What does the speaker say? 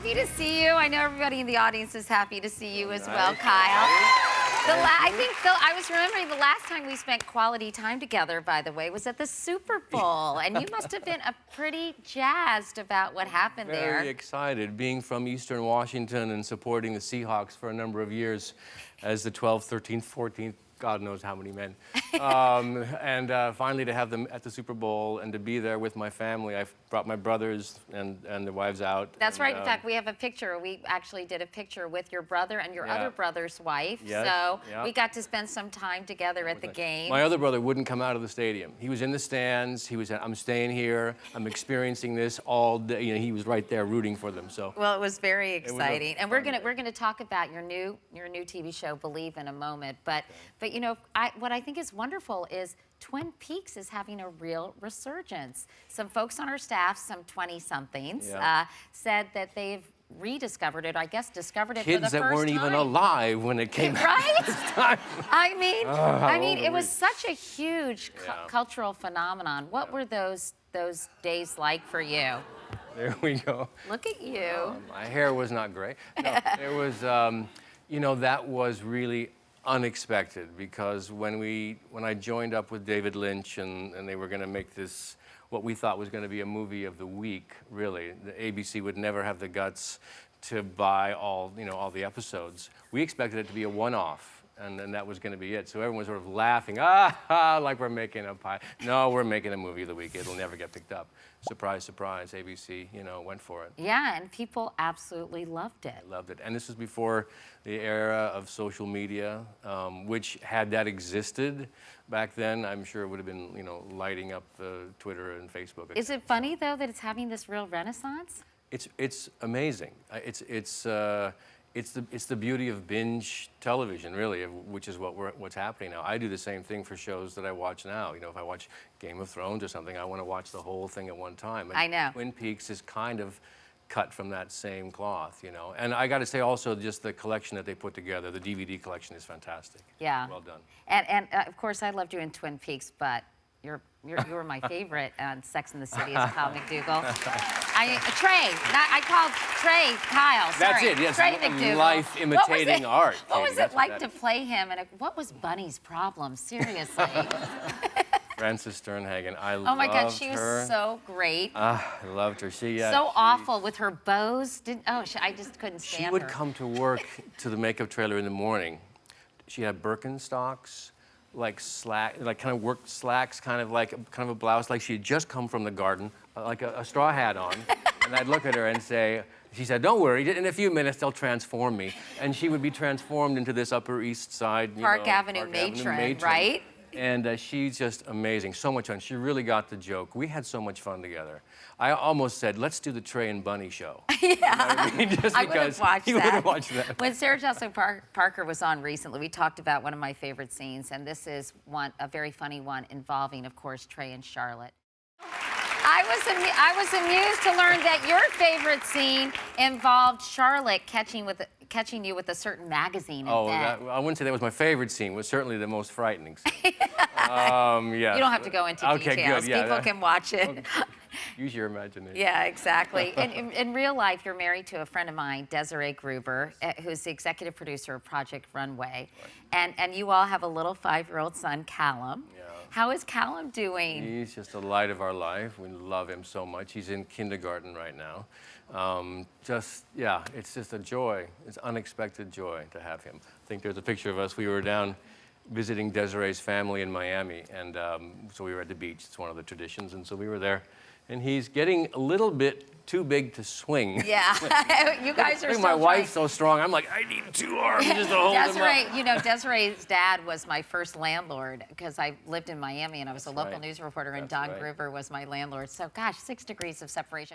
happy to see you. I know everybody in the audience is happy to see you as well, Kyle. I was remembering the last time we spent quality time together, by the way, was at the Super Bowl. And you must have been pretty jazzed about what happened there. Very excited, being from Eastern Washington and supporting the Seahawks for a number of years as the 12th, 13th, 14th, God knows how many men. Finally to have them at the Super Bowl and to be there with my family. I brought my brothers and their wives out. That's right. In fact, we have a picture. We actually did a picture with your brother and your other brother's wife. Yes, so we got to spend some time together at the game. My other brother wouldn't come out of the stadium. He was in the stands. He was, I'm staying here. I'm experiencing this all day. You know, he was right there rooting for them. So. Well, it was very exciting. And we're gonna talk about your new TV show, Believe, in a moment. But you know, what I think is wonderful is Twin Peaks is having a real resurgence. Some folks on our staff, some 20-somethings, said that they've rediscovered it, I guess discovered it for the first time. Kids that weren't even alive when it came out this time. I mean, it was such a huge cultural phenomenon. What were those days like for you? There we go. Look at you. My hair was not great. No, it was, you know, that was really unexpected, because when I joined up with David Lynch and they were going to make this what we thought was going to be a movie of the week, really, the ABC would never have the guts to buy all the episodes. We expected it to be a one-off, and that was going to be it. So everyone was sort of laughing, like we're making a pie. No, we're making a movie of the week. It'll never get picked up. Surprise, surprise, ABC, went for it. Yeah, and people absolutely loved it. I loved it. And this was before the era of social media, which had that existed back then, I'm sure it would have been, lighting up Twitter and Facebook. Is it funny, though, that it's having this real renaissance? It's amazing. It's the beauty of binge television, really, which is what's happening now. I do the same thing for shows that I watch now. If I watch Game of Thrones or something, I want to watch the whole thing at one time. And I know. Twin Peaks is kind of cut from that same cloth, And I got to say also, just the collection that they put together, the DVD collection is fantastic. Yeah. Well done. And of course, I loved you in Twin Peaks, but you were my favorite on Sex and the City as Kyle McDougal. Trey. I called Trey Kyle. Sorry. That's it. Yes. Trey McDougal. Life imitating art. What was it like to play him? And what was Bunny's problem? Seriously. Frances Sternhagen. Oh my God, she was so great. I loved her. She awful with her bows. I just couldn't stand her. She would come to work to the makeup trailer in the morning. She had Birkenstocks, like kind of work slacks, kind of a blouse, like she had just come from the garden, like a straw hat on. And I'd look at her and say, she said, "Don't worry, in a few minutes they'll transform me." And she would be transformed into this Upper East Side, Park Avenue matron, right? And she's just amazing, so much fun. She really got the joke. We had so much fun together. I almost said, let's do the Trey and Bunny show. Yeah, Just I would have watched that. You would have watched that. When Sarah Jessica Parker was on recently, we talked about one of my favorite scenes, and this is a very funny one involving, of course, Trey and Charlotte. I was amused to learn that your favorite scene involved Charlotte catching you with a certain magazine. I wouldn't say that was my favorite scene. It was certainly the most frightening scene. You don't have to go into details. Good. Yeah, people can watch it. Okay. Use your imagination. Yeah, exactly. And in real life, you're married to a friend of mine, Desiree Gruber, who's the executive producer of Project Runway. Right. And you all have a little 5-year-old son, Callum. Yeah. How is Callum doing? He's just the light of our life. We love him so much. He's in kindergarten right now. It's just a joy. It's unexpected joy to have him. I think there's a picture of us. We were down visiting Desiree's family in Miami, and so we were at the beach. It's one of the traditions, and so we were there. And he's getting a little bit too big to swing. Yeah, you guys are so my wife's so strong. I'm like, I need 2 arms just to hold him up. Desiree's dad was my first landlord because I lived in Miami and I was a local news reporter, and Don Gruber was my landlord. So, gosh, 6 degrees of separation.